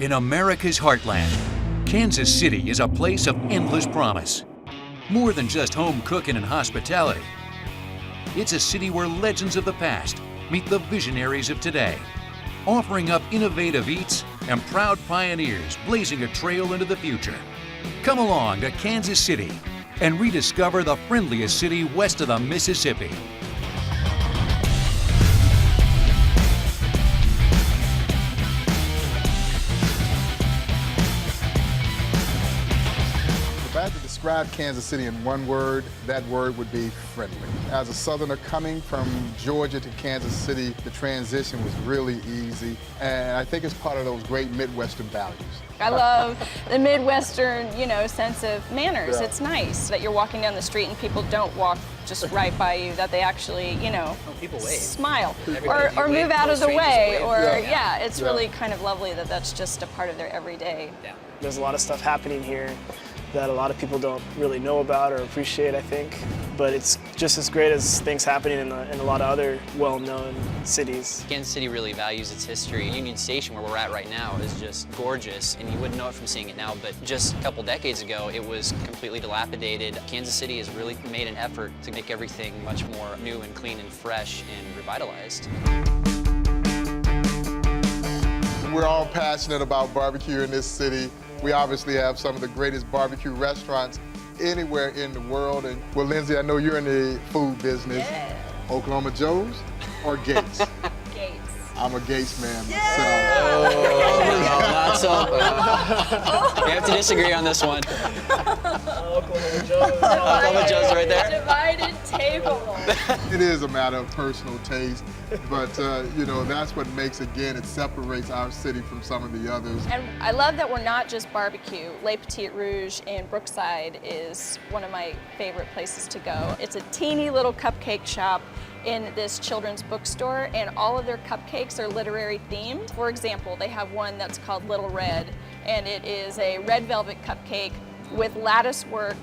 In America's heartland, Kansas City is a place of endless promise. More than just home cooking and hospitality. It's a city where legends of the past meet the visionaries of today, offering up innovative eats and proud pioneers blazing a trail into the future. Come along to Kansas City and rediscover the friendliest city west of the Mississippi. If I had to describe Kansas City in one word, that word would be friendly. As a Southerner coming from Georgia to Kansas City, the transition was really easy, and I think it's part of those great Midwestern values. I love the Midwestern, sense of manners. Yeah. It's nice that you're walking down the street and people don't walk just right by you, that they actually, people wave. Smile or move out of the way, or it's really kind of lovely that that's just a part of their everyday. Yeah. There's a lot of stuff happening here that a lot of people don't really know about or appreciate, I think. But it's just as great as things happening in a lot of other well-known cities. Kansas City really values its history. Union Station, where we're at right now, is just gorgeous, and you wouldn't know it from seeing it now, but just a couple decades ago, it was completely dilapidated. Kansas City has really made an effort to make everything much more new and clean and fresh and revitalized. We're all passionate about barbecue in this city. We obviously have some of the greatest barbecue restaurants anywhere in the world. And well, Lindsay, I know you're in the food business. Yeah. Oklahoma Joe's or Gates? Gates. I'm a Gates man Yeah. myself. We have to disagree on this one. Oklahoma Joe's. Oklahoma Joe's right there. Divided table. It is a matter of personal taste, but that's what makes, again, it separates our city from some of the others. And I love that we're not just barbecue. Le Petit Rouge in Brookside is one of my favorite places to go. It's a teeny little cupcake shop in this children's bookstore, and all of their cupcakes are literary themed. For example, they have one that's called Little Red, and it is a red velvet cupcake with lattice work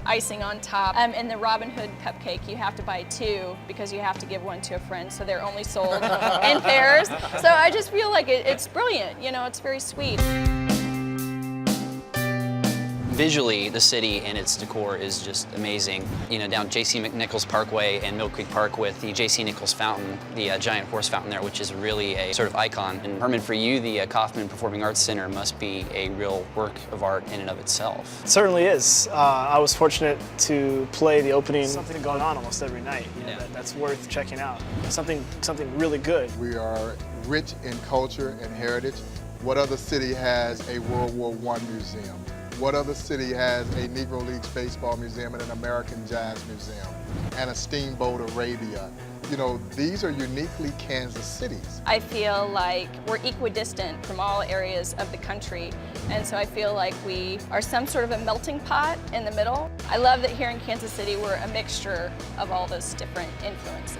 icing on top. And the Robin Hood cupcake, you have to buy two because you have to give one to a friend, so they're only sold in pairs. So I just feel like it's brilliant, it's very sweet. Visually, the city and its decor is just amazing. Down J.C. McNichols Parkway and Mill Creek Park with the J.C. Nichols Fountain, the giant horse fountain there, which is really a sort of icon. And Herman, for you, the Kaufman Performing Arts Center must be a real work of art in and of itself. It certainly is. I was fortunate to play the opening. Something going on almost every night. That's worth checking out. Something really good. We are rich in culture and heritage. What other city has a World War I museum? What other city has a Negro Leagues baseball museum and an American Jazz museum and a Steamboat Arabia? These are uniquely Kansas cities. I feel like we're equidistant from all areas of the country, and so I feel like we are some sort of a melting pot in the middle. I love that here in Kansas City we're a mixture of all those different influences.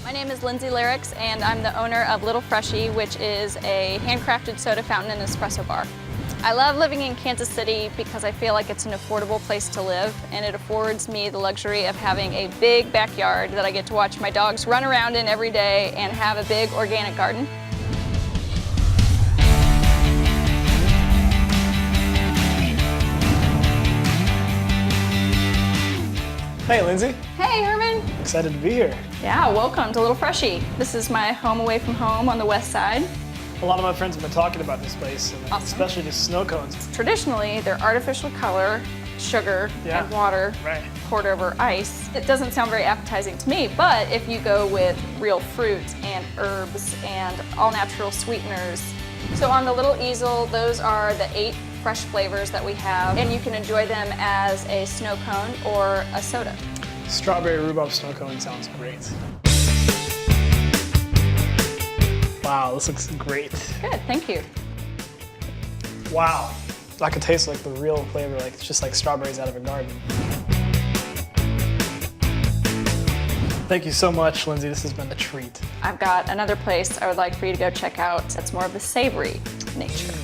My name is Lindsay Lyrics, and I'm the owner of Little Freshie, which is a handcrafted soda fountain and espresso bar. I love living in Kansas City because I feel like it's an affordable place to live, and it affords me the luxury of having a big backyard that I get to watch my dogs run around in every day and have a big organic garden. Hey, Lindsay. Hey, Herman. Excited to be here. Yeah, welcome to Little Freshie. This is my home away from home on the west side. A lot of my friends have been talking about this place, and Awesome. especially the snow cones. Traditionally, they're artificial color, sugar, and water poured over ice. It doesn't sound very appetizing to me, but if you go with real fruit and herbs and all-natural sweeteners. So on the little easel, those are the 8 fresh flavors that we have, and you can enjoy them as a snow cone or a soda. Strawberry rhubarb snow cone sounds great. Wow, this looks great. Good, thank you. Wow, I could taste like the real flavor, like it's just like strawberries out of a garden. Thank you so much, Lindsay. This has been a treat. I've got another place I would like for you to go check out. It's more of the savory nature.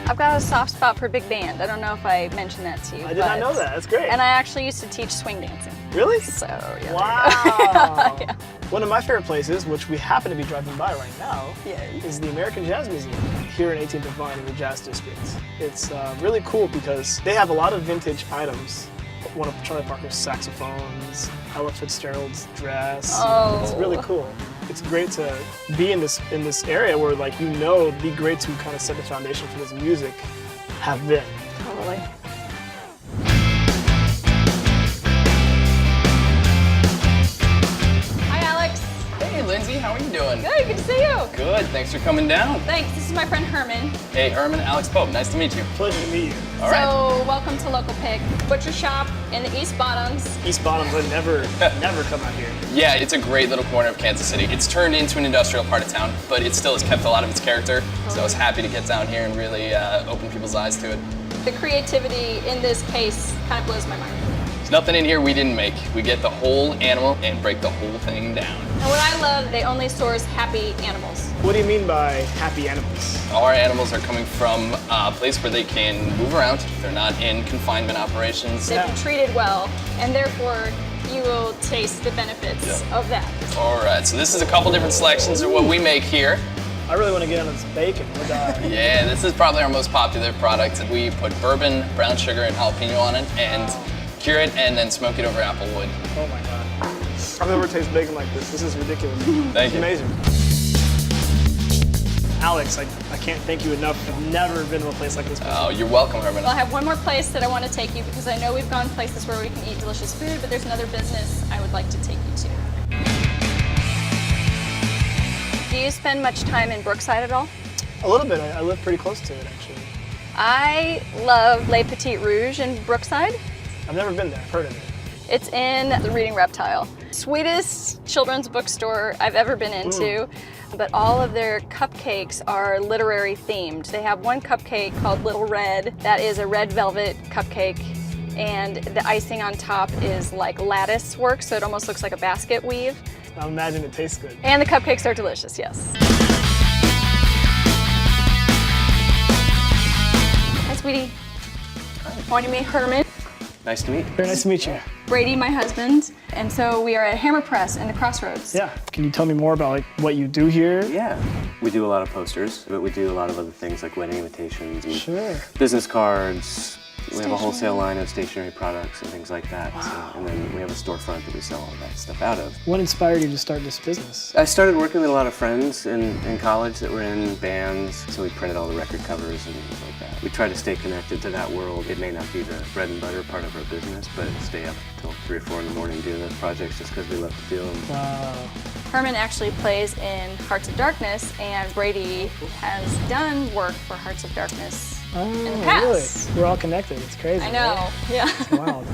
I've got a soft spot for big band. I don't know if I mentioned that to you. I did not know that. That's great. And I actually used to teach swing dancing. Really? So, yeah. Wow. Yeah. One of my favorite places, which we happen to be driving by right now, Yay. is the American Jazz Museum here in 18th and Vine in the Jazz District. It's really cool because they have a lot of vintage items. One of Charlie Parker's saxophones, Ella Fitzgerald's dress. Oh. It's really cool. It's great to be in this area where, like, you know, the greats who kind of set the foundation for this music have been. Totally. Hi, Alex. Hey, Lindsay, how are you doing? Good to see you. Good, thanks for coming down. Thanks. This is my friend Herman. Hey, Herman, Alex Pope, nice to meet you. Pleasure to meet you. All right. So, welcome to Local Pig Butcher Shop in the East Bottoms. East Bottoms would never come out here. Yeah, it's a great little corner of Kansas City. It's turned into an industrial part of town, but it still has kept a lot of its character. So I was happy to get down here and really open people's eyes to it. The creativity in this case kind of blows my mind. There's nothing in here we didn't make. We get the whole animal and break the whole thing down. And what I love, they only source happy animals. What do you mean by happy animals? Our animals are coming from a place where they can move around. They're not in confignment operations. They've been treated well, and therefore you will taste the benefits of that. All right, so this is a couple different selections of what we make here. I really want to get on this bacon. Yeah, this is probably our most popular product. We put bourbon, brown sugar, and jalapeno on it, and cure it, and then smoke it over apple wood. Oh my God. I've never tasted bacon like this. This is ridiculous. Thank you. Amazing. Alex, I can't thank you enough. I've never been to a place like this before. Oh, you're welcome, Herman. Well, I have one more place that I want to take you because I know we've gone places where we can eat delicious food, but there's another business I would like to take you to. Do you spend much time in Brookside at all? A little bit. I live pretty close to it, actually. I love Le Petit Rouge in Brookside. I've never been there. I've heard of it. It's in the Reading Reptile. Sweetest children's bookstore I've ever been into, but all of their cupcakes are literary themed. They have one cupcake called Little Red that is a red velvet cupcake, and the icing on top is like lattice work, so it almost looks like a basket weave. I imagine it tastes good. And the cupcakes are delicious, yes. Hi, sweetie. Hi. Want to meet Herman? Nice to meet you. Very nice to meet you. Brady, my husband, and so we are at Hammer Press in the Crossroads. Yeah. Can you tell me more about what you do here? Yeah, we do a lot of posters, but we do a lot of other things like wedding invitations and Sure. business cards. We have a wholesale line of stationery products and things like that. Wow. And then we have a storefront that we sell all that stuff out of. What inspired you to start this business? I started working with a lot of friends in college that were in bands, so we printed all the record covers and things like that. We try to stay connected to that world. It may not be the bread and butter part of our business, but stay up till 3 or 4 in the morning doing those projects just because we love to do them. Wow. Herman actually plays in Hearts of Darkness, and Brady has done work for Hearts of Darkness in the past. Really? We're all connected. It's crazy. I know, right? yeah. It's wild.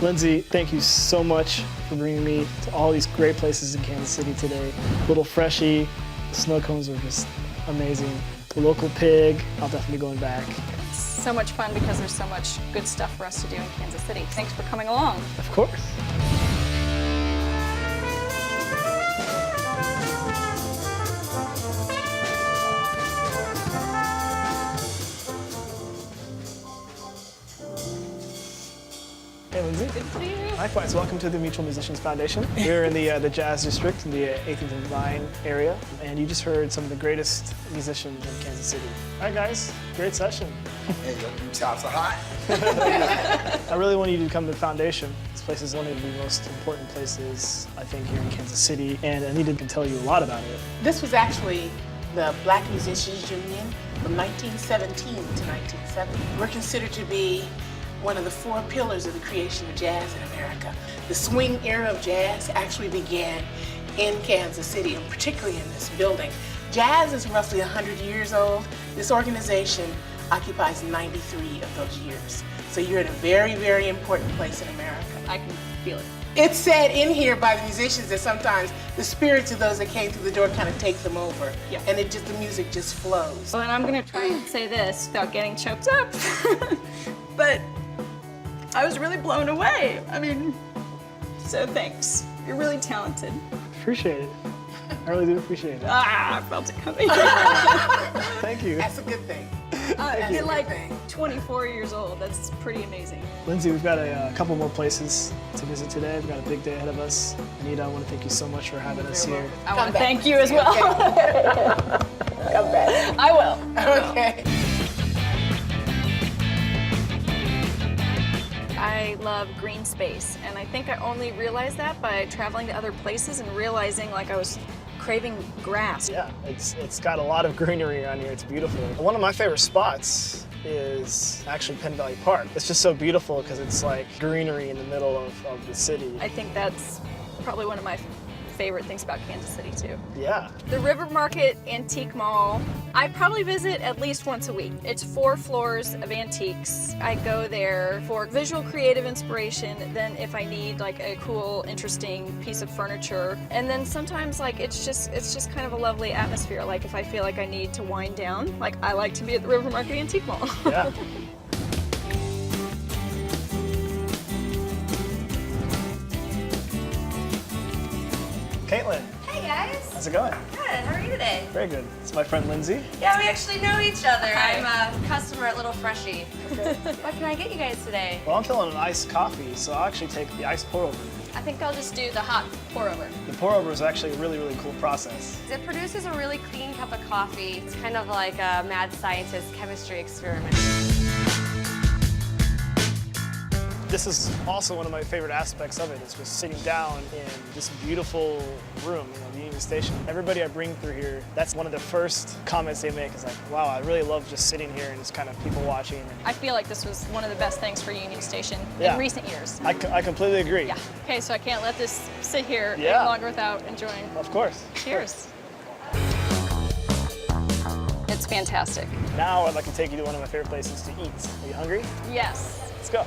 Lindsay, thank you so much for bringing me to all these great places in Kansas City today. Little Freshie, the snow cones are just amazing. The Local Pig, I'll definitely be going back. It's so much fun because there's so much good stuff for us to do in Kansas City. Thanks for coming along. Of course. Hey, Lindsay. Good to see you. Likewise, welcome to the Mutual Musicians Foundation. We're in the Jazz District in the 18th and Vine area, and you just heard some of the greatest musicians in Kansas City. All right, guys, great session. Hey, you chops are hot. I really want you to come to the foundation. This place is one of the most important places, I think, here in Kansas City, and Anita can tell you a lot about it. This was actually the Black Musicians Union from 1917 to 1970. We're considered to be one of the 4 pillars of the creation of jazz in America. The swing era of jazz actually began in Kansas City, and particularly in this building. Jazz is roughly 100 years old. This organization occupies 93 of those years. So you're in a very, very important place in America. I can feel it. It's said in here by the musicians that sometimes the spirits of those that came through the door kind of take them over. Yeah. And the music just flows. Well, and I'm gonna try and say this without getting choked up, but I was really blown away. I mean, so thanks. You're really talented. Appreciate it. I really do appreciate it. Ah, I felt it coming. Thank you. That's a good thing. You're like 24 years old. That's pretty amazing. Lindsay, we've got a couple more places to visit today. We've got a big day ahead of us. Anita, I want to thank you so much for having us here. I want to thank you as well. Come back. I will. Okay. I love green space, and I think I only realized that by traveling to other places and realizing like I was craving grass. Yeah, it's got a lot of greenery around here. It's beautiful. One of my favorite spots is actually Penn Valley Park. It's just so beautiful because it's like greenery in the middle of the city. I think that's probably one of my favorite things about Kansas City too. Yeah. The River Market Antique Mall, I probably visit at least once a week. It's 4 floors of antiques. I go there for visual creative inspiration, then if I need like a cool, interesting piece of furniture. And then sometimes like it's just kind of a lovely atmosphere. Like if I feel like I need to wind down, like I like to be at the River Market Antique Mall. Yeah. Caitlin, Hey guys. how's it going? Good. How are you today? Very good. It's my friend Lindsay. Yeah, we actually know each other. Hi. I'm a customer at Little Freshie. What can I get you guys today? Well, I'm feeling an iced coffee, so I'll actually take the iced pour over. I think I'll just do the hot pour over. The pour over is actually a really, really cool process. It produces a really clean cup of coffee. It's kind of like a mad scientist chemistry experiment. This is also one of my favorite aspects of it. It's just sitting down in this beautiful room, the Union Station. Everybody I bring through here, that's one of the first comments they make is like, wow, I really love just sitting here and just kind of people watching. I feel like this was one of the best things for Union Station Yeah. in recent years. I completely agree. Yeah. Okay, so I can't let this sit here Yeah. any longer without enjoying. Of course. Cheers. It's fantastic. Now I'd like to take you to one of my favorite places to eat. Are you hungry? Yes. Let's go.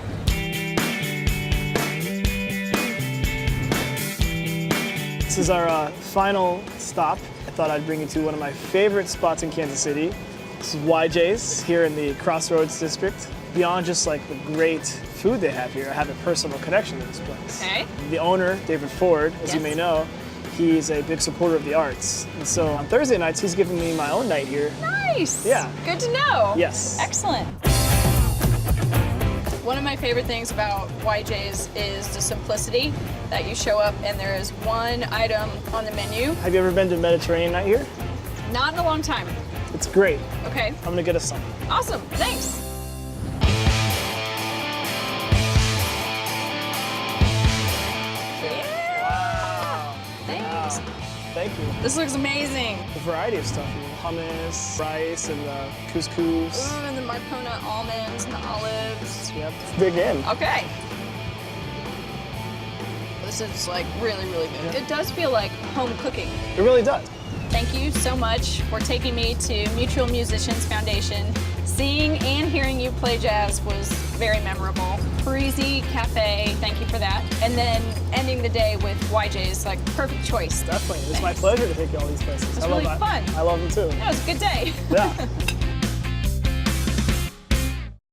This is our final stop. I thought I'd bring you to one of my favorite spots in Kansas City. This is YJ's here in the Crossroads District. Beyond just like the great food they have here, I have a personal connection to this place. Okay. The owner, David Ford, as you Yes. may know, he's a big supporter of the arts. And so on Thursday nights, he's giving me my own night here. Nice. Yeah. Good to know. Yes. Excellent. One of my favorite things about YJ's is the simplicity that you show up and there is one item on the menu. Have you ever been to Mediterranean night here? Not in a long time. It's great. Okay. I'm gonna get us some. Awesome. Thanks. Wow. Thanks. Thank you. This looks amazing. A variety of stuff, hummus, rice, and couscous. Ooh, and the Marcona almonds and the olives. Yep, dig in. Okay. This is like really, really good. It does feel like home cooking. It really does. Thank you so much for taking me to Mutual Musicians Foundation. Seeing and hearing you play jazz was very memorable. Breezy Cafe, thank you for that. And then ending the day with YJ's, like perfect choice. Definitely. It's my pleasure to take you all these places. It was really fun. I love them too. It was a good day. Yeah.